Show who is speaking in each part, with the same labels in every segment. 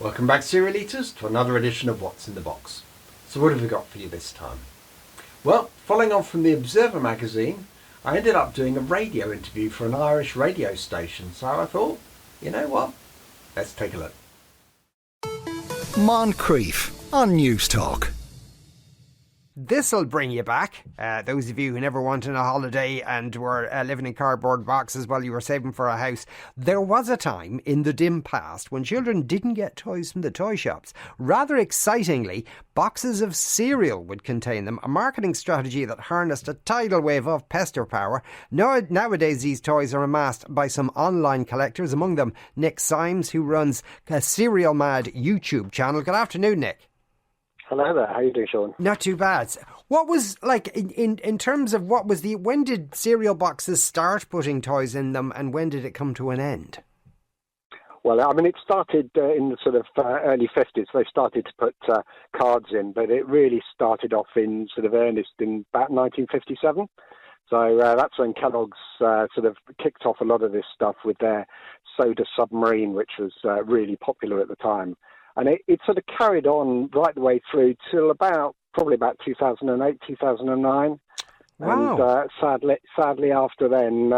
Speaker 1: Welcome back, Serial Eaters, to another edition of What's in the Box. So what have we got for you this time? Well, following on from the Observer magazine, I ended up doing a radio interview for an Irish radio station, so I thought, you know what, let's take a look.
Speaker 2: Moncrieff on Newstalk.
Speaker 3: This'll bring you back. Those of you who never went on a holiday and were living in cardboard boxes while you were saving for a house. There was a time in the dim past when children didn't get toys from the toy shops. Rather excitingly, boxes of cereal would contain them, a marketing strategy that harnessed a tidal wave of pester power. Nowadays, these toys are amassed by some online collectors, among them Nick Symes, who runs a Cereal Mad YouTube channel. Good afternoon, Nick.
Speaker 4: Hello there, how are you doing, Sean?
Speaker 3: Not too bad. What was, like, in terms of when did cereal boxes start putting toys in them, and when did it come to an end?
Speaker 4: Well, I mean, it started in the sort of early 50s. They started to put cards in, but it really started off in sort of earnest in about 1957. So that's when Kelloggs sort of kicked off a lot of this stuff with their Soda Submarine, which was really popular at the time. And it sort of carried on right the way through till probably about 2008, 2009.
Speaker 3: Wow.
Speaker 4: And sadly after then,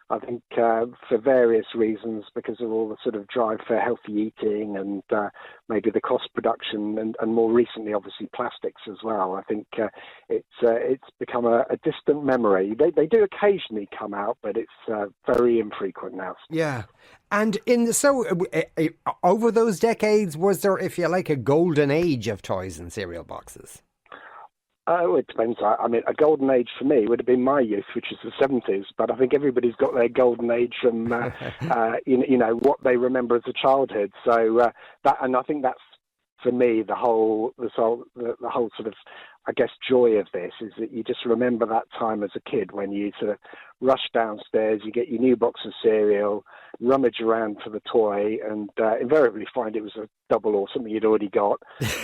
Speaker 4: I think for various reasons, because of all the sort of drive for healthy eating and maybe the cost production and more recently, obviously, plastics as well, I think it's become a distant memory. They do occasionally come out, but it's very infrequent now.
Speaker 3: Yeah. And over those decades, was there, if you like, a golden age of toys and cereal boxes?
Speaker 4: It depends. I mean, a golden age for me would have been my youth, which is the 70s. But I think everybody's got their golden age from, what they remember as a childhood. So and I think that's, for me, the whole sort of, I guess, joy of this is that you just remember that time as a kid when you sort of rush downstairs, you get your new box of cereal, rummage around for the toy, and invariably find it was a double or something you'd already got.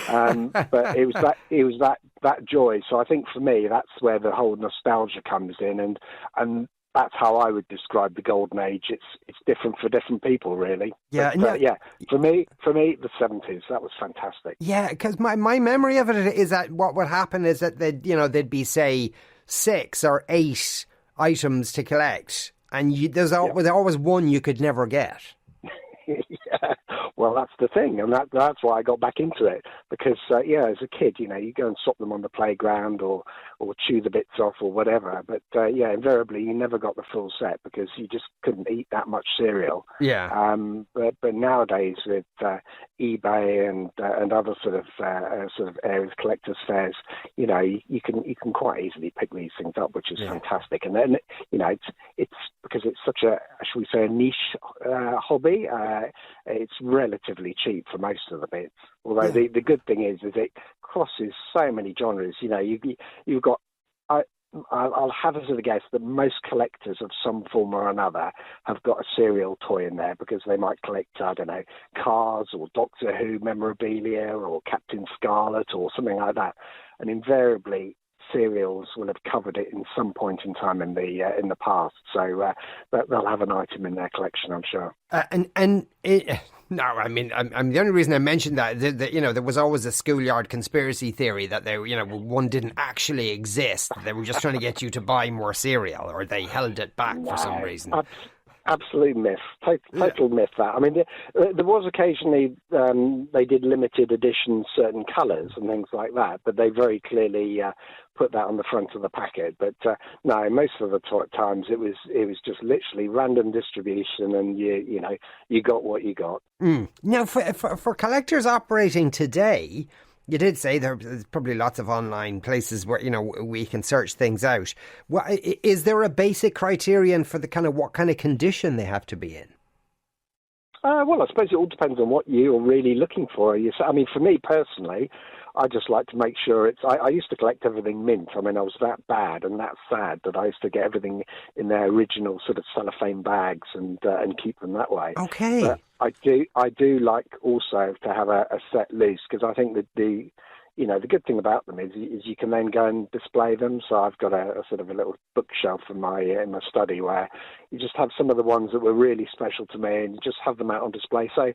Speaker 4: But it was that joy. So I think for me, that's where the whole nostalgia comes in, and that's how I would describe the golden age. It's different for different people, really.
Speaker 3: Yeah,
Speaker 4: For me, the 70s, that was fantastic.
Speaker 3: Yeah, because my memory of it is that what would happen is that there'd be, say, 6 or 8 items to collect, and there's always one you could never get.
Speaker 4: Yeah. Well, that's the thing, and that's why I got back into it, because, as a kid, you go and swap them on the playground or chew the bits off or whatever, but, invariably you never got the full set because you just couldn't eat that much cereal.
Speaker 3: Yeah.
Speaker 4: But nowadays with eBay and other sort of areas, collectors' fairs, you can quite easily pick these things up, which is fantastic. And then, it's because it's such a, shall we say, a niche hobby, it's relatively cheap for most of the bits. Although the good thing is it crosses so many genres. You've got. I'll hazard a guess that most collectors of some form or another have got a cereal toy in there because they might collect, I don't know, Cars or Doctor Who memorabilia or Captain Scarlet or something like that. And invariably, cereals will have covered it in some point in time in the past. So they'll have an item in their collection, I'm sure.
Speaker 3: No, I mean, I'm the only reason I mentioned that there was always a schoolyard conspiracy theory that one didn't actually exist. They were just trying to get you to buy more cereal, or they held it back for some reason.
Speaker 4: Absolute myth, total myth. That, I mean, there was occasionally they did limited edition certain colours and things like that, but they very clearly put that on the front of the packet. But no, most of the times it was just literally random distribution, and you got what you got.
Speaker 3: Now, for collectors operating today, you did say there's probably lots of online places where we can search things out. Is there a basic criterion for what kind of condition they have to be in?
Speaker 4: Well, I suppose it all depends on what you're really looking for. I mean, for me personally, I just like to make sure I used to collect everything mint. I mean, I was that bad and that sad that I used to get everything in their original sort of cellophane bags and keep them that way.
Speaker 3: Okay.
Speaker 4: But I do like also to have a set loose, because I think that the good thing about them is you can then go and display them. So I've got a sort of a little bookshelf in my study where you just have some of the ones that were really special to me, and you just have them out on display. So,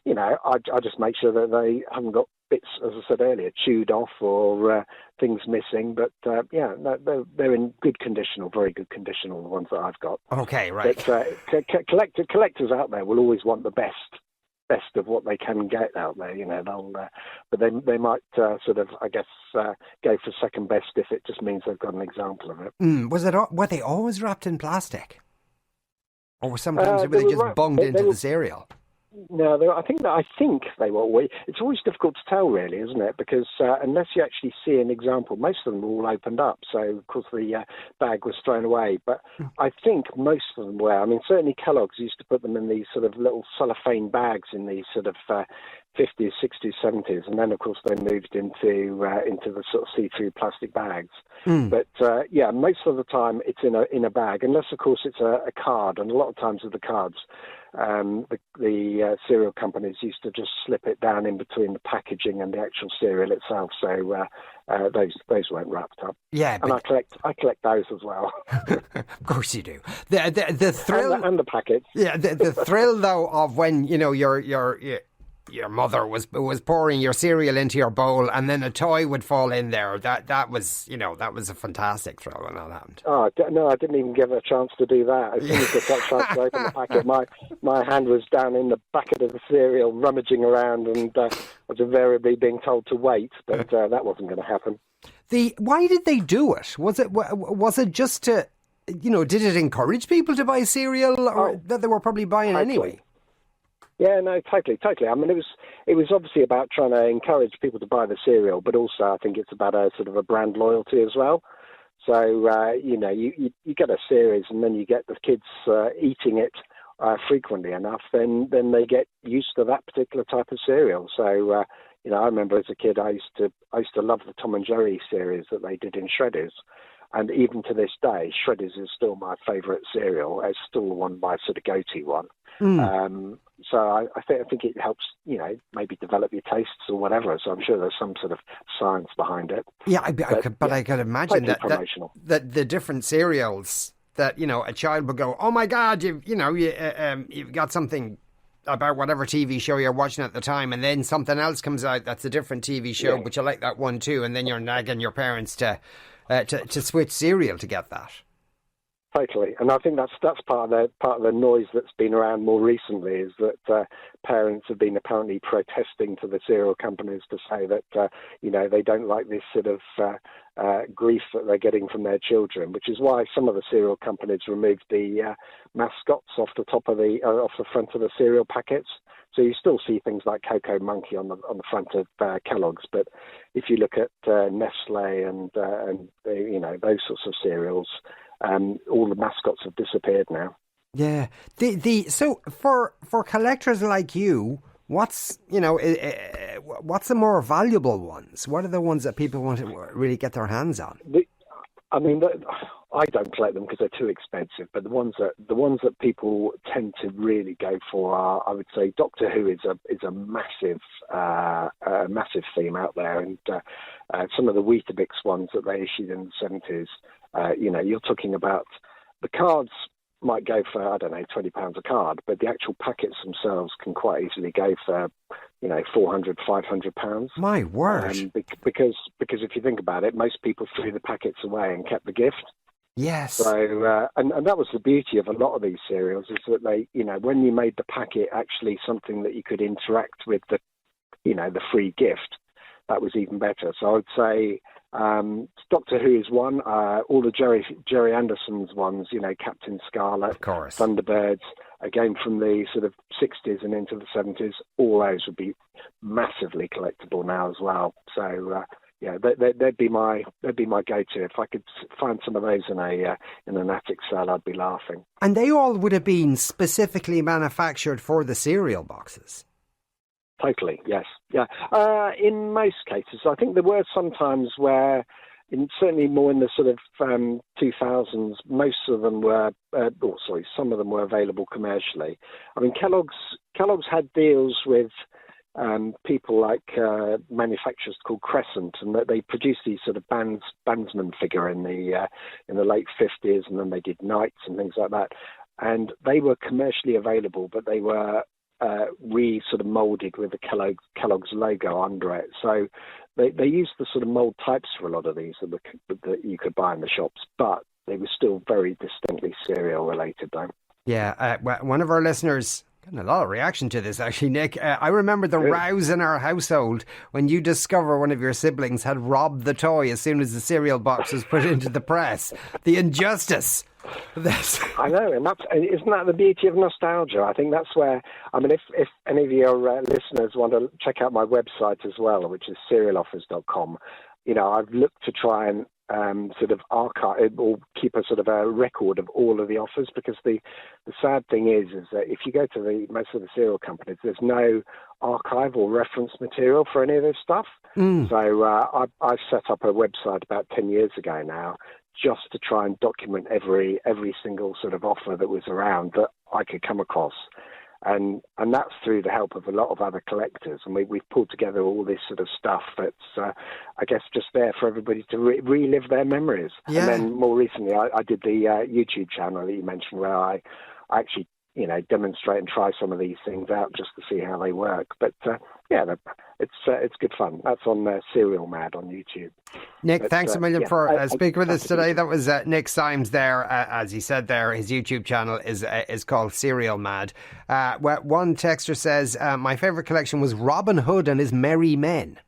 Speaker 4: I just make sure that they haven't got bits, as I said earlier, chewed off or things missing. But they're in good condition, or very good condition, all the ones that I've got.
Speaker 3: Okay, right.
Speaker 4: But collectors out there will always want the best of what they can get out there. But they might sort of, I guess, go for second best if it just means they've got an example of it.
Speaker 3: Were they always wrapped in plastic, or sometimes were they just bunged into the cereal?
Speaker 4: No, I think they were. It's always difficult to tell, really, isn't it? Because unless you actually see an example, most of them were all opened up. So, of course, the bag was thrown away. But I think most of them were. I mean, certainly Kellogg's used to put them in these sort of little cellophane bags in these sort of 50s, 60s, 70s, and then, of course, they moved into the sort of see-through plastic bags. But most of the time it's in a bag, unless, of course, it's a card. And a lot of times with the cards, the cereal companies used to just slip it down in between the packaging and the actual cereal itself, so those weren't wrapped up.
Speaker 3: Yeah,
Speaker 4: and I collect those as well.
Speaker 3: Of course you do. The thrill
Speaker 4: and the packets.
Speaker 3: Yeah, the thrill though of when your mother was pouring your cereal into your bowl and then a toy would fall in there. That was a fantastic thrill when that happened.
Speaker 4: Oh no, I didn't even give her a chance to do that. As soon as I got a chance to open the packet, my hand was down in the bucket of the cereal, rummaging around, and I was invariably being told to wait. But that wasn't going to happen.
Speaker 3: Why did they do it? Was it just to, did it encourage people to buy cereal, or that they were probably buying anyway?
Speaker 4: Yeah, no, totally. I mean, it was obviously about trying to encourage people to buy the cereal, but also I think it's about a sort of a brand loyalty as well. So, you get a series and then you get the kids eating it frequently enough, then they get used to that particular type of cereal. So, I remember as a kid, I used to love the Tom and Jerry series that they did in Shredders. And even to this day, Shredders is still my favourite cereal. It's still my sort of go-to one. So I think it helps, maybe develop your tastes or whatever. So I'm sure there's some sort of science behind it.
Speaker 3: Yeah, I could imagine that the different cereals that a child would go, oh my God, you've got something about whatever TV show you're watching at the time, and then something else comes out that's a different TV show, but you like that one too, and then you're nagging your parents to switch cereal to get that.
Speaker 4: Totally, and I think that's part of the noise that's been around more recently, is that parents have been apparently protesting to the cereal companies to say that they don't like this sort of grief that they're getting from their children, which is why some of the cereal companies removed the mascots off the front of the cereal packets. So you still see things like Cocoa Monkey on the front of Kellogg's, but if you look at Nestle and those sorts of cereals, all the mascots have disappeared now.
Speaker 3: Yeah. So for collectors like you, what's the more valuable ones? What are the ones that people want to really get their hands on? I don't collect them because they're too expensive. But the ones that people tend to really go for are, I would say, Doctor Who is a massive theme out there, and some of the Weetabix ones that they issued in the 70s. You're talking about the cards might go for, I don't know, £20 a card, but the actual packets themselves can quite easily go for, £400, £500. My word!
Speaker 4: Because if you think about it, most people threw the packets away and kept the gift.
Speaker 3: Yes.
Speaker 4: So, and that was the beauty of a lot of these cereals, is that they, when you made the packet actually something that you could interact with the free gift, that was even better. So I would say Doctor Who is one. All the Jerry Anderson's ones, Captain Scarlet,
Speaker 3: of course,
Speaker 4: Thunderbirds, again from the sort of 60s and into the 70s. All those would be massively collectible now as well. So they'd be my go-to. If I could find some of those in an attic sale, I'd be laughing.
Speaker 3: And they all would have been specifically manufactured for the cereal boxes.
Speaker 4: Totally, yes. Yeah. In most cases, I think there were some times where, certainly more in the sort of 2000s, most of them were, some of them were available commercially. I mean, Kellogg's had deals with people like manufacturers called Crescent, and that they produced these sort of bandsman figure in the late 50s, and then they did Knights and things like that. And they were commercially available, but they were sort of molded with the Kellogg's logo under it. So they used the sort of mold types for a lot of these that you could buy in the shops, but they were still very distinctly cereal related, though.
Speaker 3: Yeah, one of our listeners, getting a lot of reaction to this actually, Nick. I remember the rows in our household when you discover one of your siblings had robbed the toy as soon as the cereal box was put into the press. The injustice.
Speaker 4: I know, and isn't that the beauty of nostalgia? I think that's where, I mean, if any of your listeners want to check out my website as well, which is cerealoffers.com, I've looked to try and sort of archive or keep a sort of a record of all of the offers, because the sad thing is that if you go to most of the cereal companies, there's no archive or reference material for any of this stuff. So I set up a website about 10 years ago now, just to try and document every single sort of offer that was around that I could come across. And that's through the help of a lot of other collectors. And we've pulled together all this sort of stuff that's, I guess, just there for everybody to relive their memories. Yeah. And then more recently, I did the YouTube channel that you mentioned, where I actually, demonstrate and try some of these things out just to see how they work. But it's good fun. That's on Cereal Mad on YouTube.
Speaker 3: Nick, thanks a million for speaking with us today. That was Nick Symes there. As he said there, his YouTube channel is called Cereal Mad. One texter says, my favourite collection was Robin Hood and his Merry Men.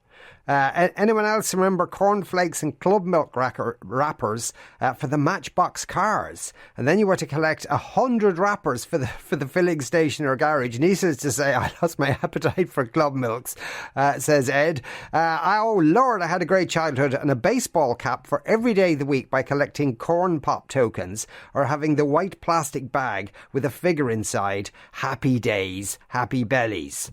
Speaker 3: Anyone else remember cornflakes and club milk wrappers for the Matchbox cars? And then you were to collect 100 wrappers for the filling station or garage. Needless to say, I lost my appetite for club milks, says Ed. Oh Lord, I had a great childhood and a baseball cap for every day of the week by collecting corn pop tokens or having the white plastic bag with a figure inside. Happy days, happy bellies.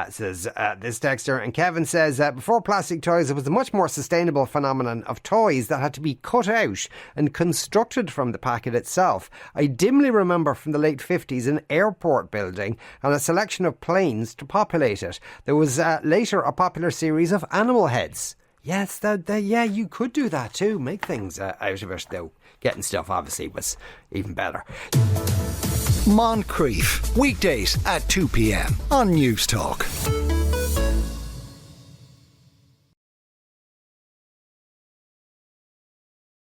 Speaker 3: Says this texter. And Kevin says, before plastic toys, it was a much more sustainable phenomenon of toys that had to be cut out and constructed from the packet itself. I dimly remember from the late 50s an airport building and a selection of planes to populate it. There was later a popular series of animal heads. Yes, you could do that too. Make things out of it, though. Getting stuff, obviously, was even better.
Speaker 2: Moncrieff, weekdays at 2 p.m. on Newstalk.